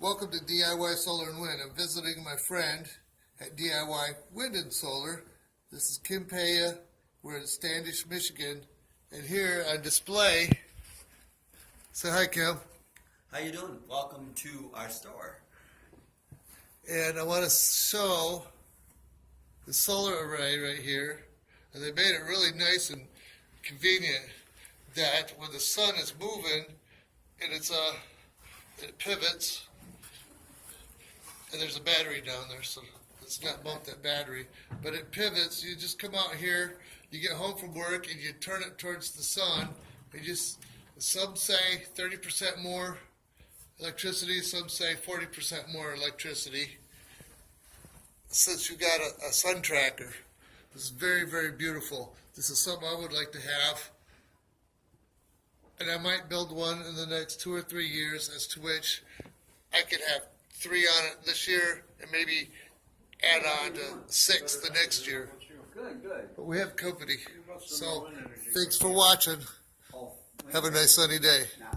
Welcome to DIY Solar and Wind. I'm visiting my friend at DIY Wind and Solar. This is Kim Paya. We're in Standish, Michigan. And here on display, say hi, Kim. How you doing? Welcome to our store. And I want to show the solar array right here. And they made it really nice and convenient that when the sun is moving and it pivots, and there's a battery down there, so let's not bump that battery. But it pivots. You just come out here, you get home from work, and you turn it towards the sun. Some say 30% more electricity, some say 40% more electricity. Since you got a sun tracker, this is very, very beautiful. This is something I would like to have, and I might build one in the next 2 or 3 years, as to which I could have 3 on it this year and maybe add on to 6 the next year. Good, good. But we have company. So thanks for watching. Have a nice sunny day.